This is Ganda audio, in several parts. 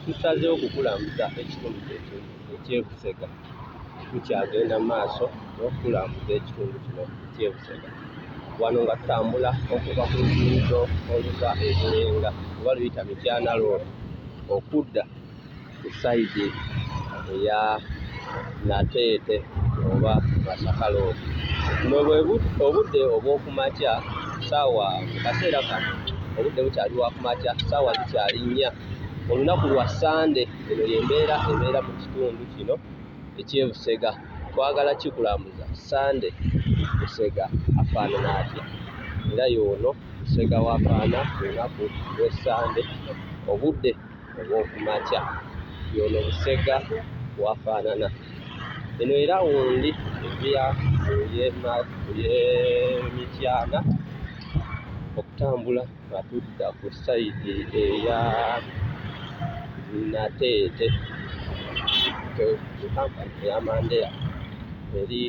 Tusazeewo okukulambuza ekitundu eky'e Busega. Tukyagenda mu maaso n'okukulambuza ekitundu kino eky'e Busega. Wano nga tutambula okuva ku luguudo oluva e Bulenga oba luyita Mityana Road okudda ku sayidi eya Nateete oba Masaka Road. Buno obudde obw'okumakya mu kaseera kano obudde bukyali bwa kumakya, ssaawa zikyali 4. Olunaku lwa Sande eno y'embeera ebeera mu kitundu kino eky'e Busega. Twagala kikulambuza Sande Busega afaanana atya, era y'ono Busega w'afaana ku lunaku lw'Essande obudde obw'okumakya. Y'ono Busega w'afaanana. Eno era wundi y'Emityana okutambula nga tudda ku sayidi eya Nateete kampani eya Mandela eri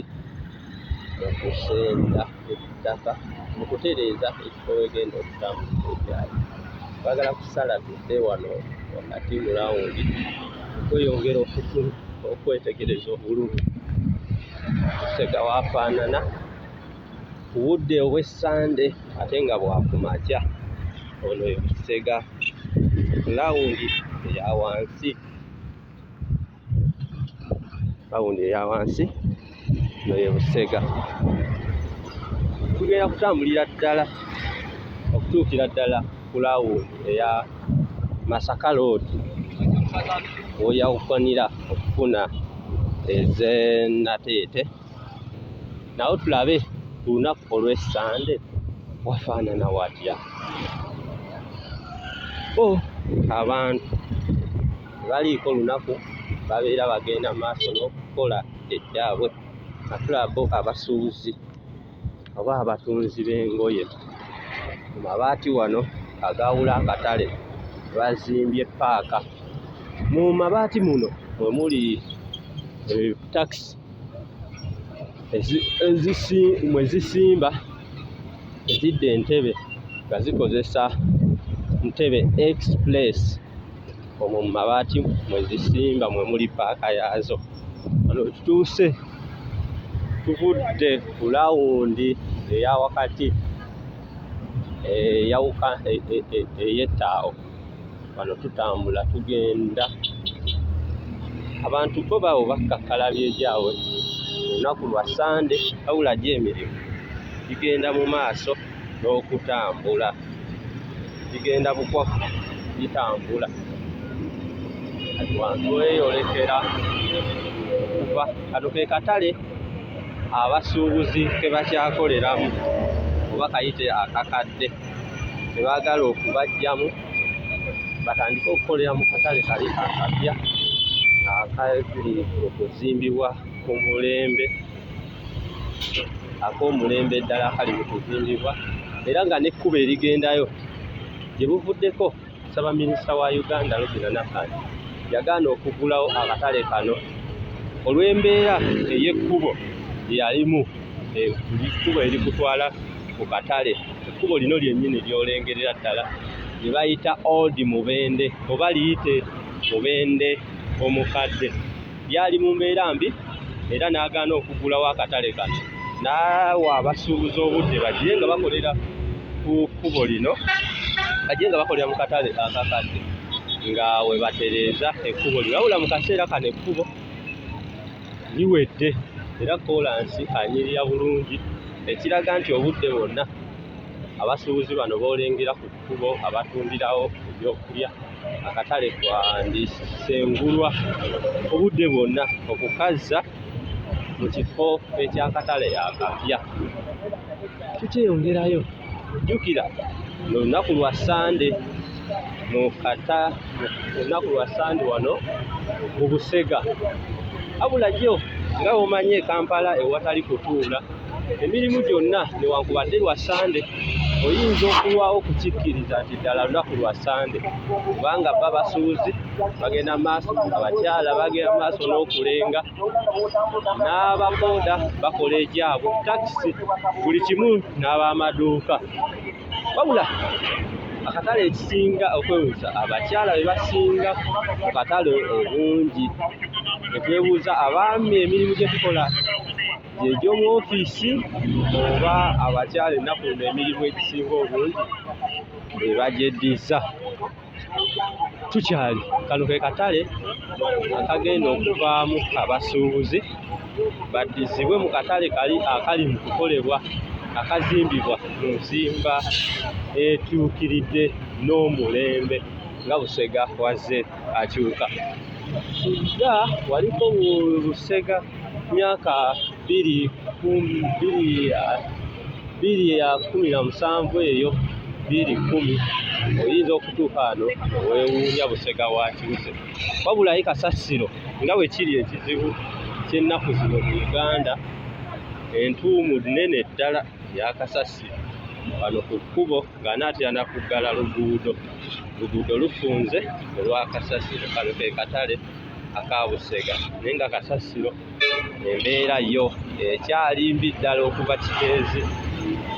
mu kusenda ettaka mu kutereeza ekifo wegenda okutambuza eggaali. Twagala kusala tudde wano wakati mu lawundi okweyongera okwetegereza obulungi Busega w'afaanana ku budde obw'Essande ate nga bwakumakya. Ono ye Busega lawundi eya wansi. Lawundi eya wansi no ye Busega. Tugenda kutambulira ddala okutuukira ddala ku lawundi eya Masaka Road w'oyawukanira okufuna ez'e Nateete. Nawo tulabe ku lunaku olw'Essande wafaanana watya. Abantu baliiko lunaku babeera bagenda maaso n'okukola ekyabwe. Atulabo abasuubuzi oba abatunzi b'engoye mu mabaati wano agaawula akatale bazimbye paaka. Mu mabaati muno mwe muli takisi mwe zisimba ezidde Entebbe nga zikozesa Ntebbe Express. Omwo mu mabaati mwe zisimba mwe muli paaka yaazo. Wano tutuuse tuvudde ku lawundi eya wakati ey'Ettaawo. Wano tutambula tugenda. Abantu bo bawo bakakkalabya egyabwe olunaku lwa Sande wabula gyo emirimu gigenda mu maaso n'okutambula, gigenda bukwafu gitambula. Abantu weyolekera okuva kano ke katale abasuubuzi ke bakyakoleramu oba kayite akakadde ke baagala okubajjamu batandike okukolera mu katale kali akapya akali okuzimbibwa ku mulembe ak'omulembe ddala akali mu kuzimbibwa, era nga n'ekkubo erigendayo gye buvuddeko Ssaabaminisita wa Uganda Robinah Nassani yagaana okugulawo akatale kano olw'embeera ey'ekkubo yalimu. Ekkubo erikutwala ku katale, ekkubo lino lyennyini ly'olengerera ddala lye bayita Old Mubende oba liyite Mubende omukadde, lyali mu mbeera mbi era n'agaana okugulawo akatale kano. Naawe abasuubuza obudde bagire nga bakolera ku kkubo lino, bagire nga bakolera mu katale akakadde nga we batereeza ekkubo lino. Wabula mu kaseera kano ekkubo liwedde era koolansi anyirira bulungi, ekiraga nti obudde bwonna abasuubuzi bano boolengera ku kkubo abatundirawo ebyokulya akatale kwandisengulwa obudde bwonna okukazza mu kifo eky'akatale akapya. Tukyeyongerayo jjukira olunaku lwa Sande olunaku lwa Sande wano mu Busega. Wabula gyo nga bw'omanyi e Kampala ewatali kutuula emirimu gyonna newankubadde lwa Sande oyinza okulwawo okukikkiriza nti ddala lunaku lwa Sande, kubanga bba basuubuzi bagenda maaso, abakyala bagenda maaso n'okulenga, n'ababooda bakola egyabwe, takisi, buli kimu n'ab'amaduuka. Wabula akatale ekisinga okwewuusa abakyala be basinga ku katale obungi. Ne twebuuza abaami emirimu gye tukola gy'egy'omu ofiisi oba abakyala ennaku zino emirimu egisinga obungi be bagyeddiza. Tukyali kano ke katale akagenda okuvaamu abasuubuzi baddizibwe mu katale kali akali mu kukolebwa akazimbibwa mu nzimba etuukiridde n'omulembe nga Busega wazze akyuka. Nga waliko Busega myaka 2017 eyo 2010 oyinza okutuuka wano weewuunya Busega wakyuse. Wabulayi kasasiro nga bwe kiri ekizibu ky'ennaku zino mu Uganda, entuumu nnene ddala ya kasasiro wano ku kkubo nga naatera na kuggala luguudo lufunze olwa kasasiro. Kano ke katale aka Busega naye nga kasasiro embeera yo ekyali mbi ddala okuva Kiteezi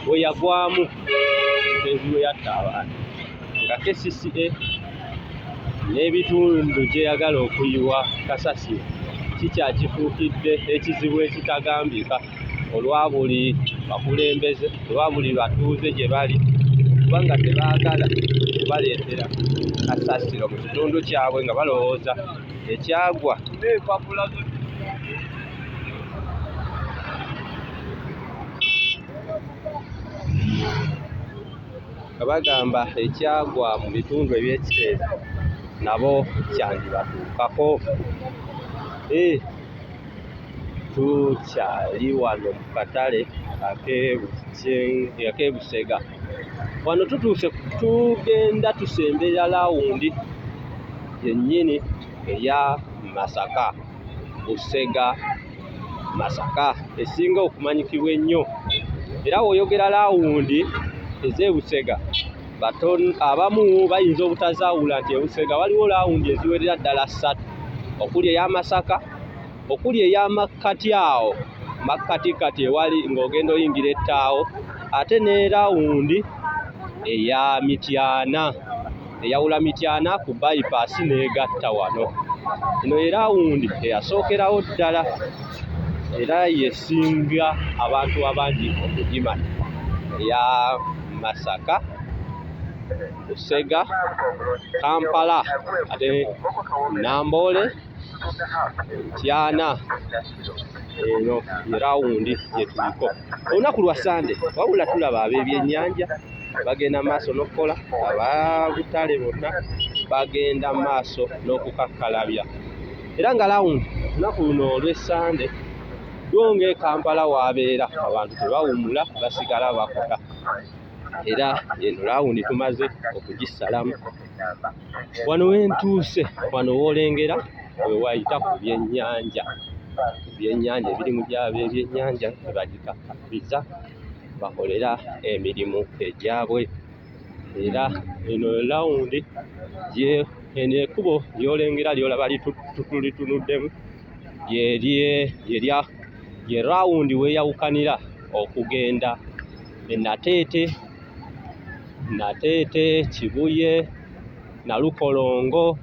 we yagwamu, Kiteezi we yatta abantu, nga KCCA n'ebitundu gye yagala okuyiwa kasasiro kikyakifuukidde ekizibu ekitagambika olwa buli bakulembeze, olwa buli batuuze gye bali, kubanga tebaagala baleetera kasasiro mu kitundu kyabwe nga balowooza ekyagwa nga bagamba ekyagwa mu bitundu eby'Ekiteezi nabo kyandibatuukako. Tukyali wano mu katale ak'e Busega. Wano tutuuse tugenda tusemberera laawundi yennyini eya Masaka, Busega Masaka esinga okumanyikibwa ennyo. Era bw'oyogera laawundi ez'e Busega abamu bayinza obutazaawula nti e Busega waliwo laawundi eziwerera ddala 3, okuli eya Masaka, okuli ey'amakkati awo makkatikati ewali ng'ogenda oyingira ettaawo, ate ne laawundi eya Mityana eyawula Mityana ku bypass n'egatta wano. Eno ye laawundi eyasookerawo ddala era yesinga abantu abangi okugimanya, eya Masaka, Busega, Kampala, ate Namboole, Mityana. Eno ye laawundi gye tuliko olunaku lwa Sande, wabula tulaba ab'ebyennyanja bagenda maaso n'okukola, ababutale bonna bagenda maaso n'okukakkalabya. Era nga laawundi olunaku luno olw'Essande gwonga e Kampala waabeera abantu tebawummula, basigala bakola. Era eno laawundi tumaze okugisalamu. Wano wentuuse, wano woolengera we wayita ku byennyanja, ebirimu gyabo ebyennyanja ne bagikakkabiza bakolera emirimu egyabwe. Era eno laawundi eno ekkubo ly'olengera ly'olaba litunuddemu ye laawundi weeyawukanira okugenda e Nateete, Kibuye, Nalukolongo,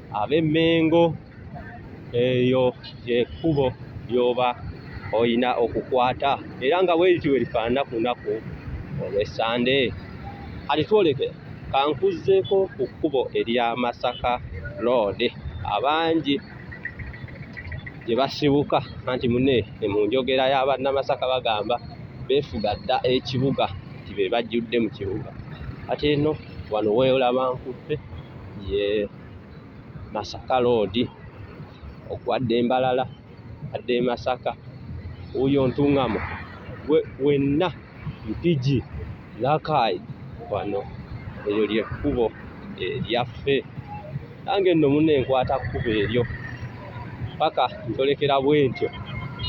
ab'Emmengo. Eyo y'ekkubo ly'oba oyina okukwata, era nga bwe lityo lifaanana ku lunaku olw'Essande. Kati twolekera kankuzzeeko ku kkubo erya Masaka Road. Abangi gye basibuka anti munne mu njogera y'abannamasaka bagamba beefuga dda ekibuga nti be bajjudde mu kibuga. Ate eno wano weolaba nkutte ye Masaka Road, okwadde Mbalala, adde Masaka, uyo Ntuŋŋamo, wenna Mpigi, Lakai, wano eryo lyekkubo eryaffe. Nange nno munne nkwata kkubo eryo paka ntolekera bwe ntyo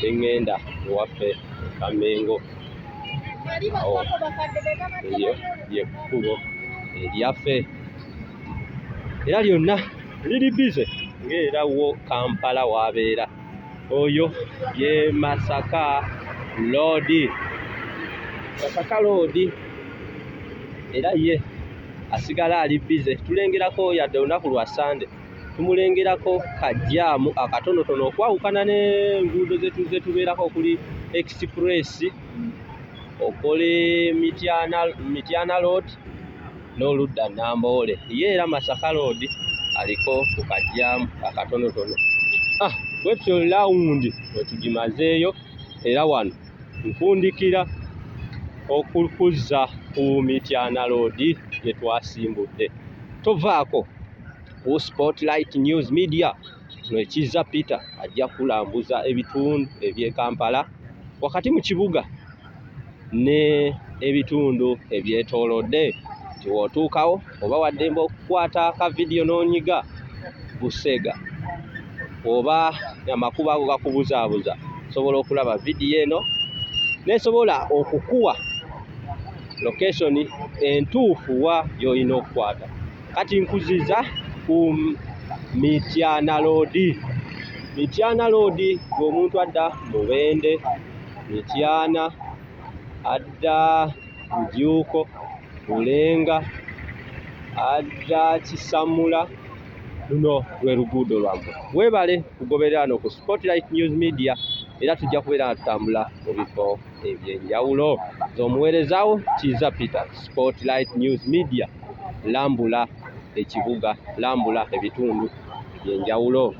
eŋŋenda ewaffe Kamengo. Eryo lyekkubo eryaffe era lyonna liri bize ng'era wo Kampala waabeera. Oyo ye Masaka Road, Masaka Road. Era ye asigala ali bize. Tulengerako yadde olunaku lwa Sande tumulengerako kajjaamu akatonotono okwawukana n'enguudo ze tubeerako okuli Express okole Mityana Road n'oludda Namboole. Ye era Masaka Road aliko ku kajjaamu akatonotono. Bwetyo lawundi wetugimazeeyo era wano nfundikira okukuzza ku Mityana Road gye twasimbudde. Tovaako ku Spotlight News Media Ekizza Peter ajja kulambuza ebitundu eby'e Kampala wakati mu kibuga ne ebitundu ebyetoolodde. Tiwootuukawo oba waddembe okukwata aka vidiyo n'onyiga Busega oba amakubo ago gakubuzaabuza, sobola okulaba vidiyo eno nesobola okukuwa location entuufu wa y'olina okukwata. Kati nkuziza ku Mityana Road. Mityana Road ng'omuntu adda Mubende, Mityana, adda Bujuuko, Bulenga, adda Kisamula. Luno lwe luguudo lwammwe. Weebale kugoberera wano ku Spotlight News Media era tujja kubeera nga tutambula mu bifo eby'enjawulo. Omuweerezaawo Kizza Peter, Spotlight News Media, lambula ekibuga, lambula ebitundu eby'enjawulo.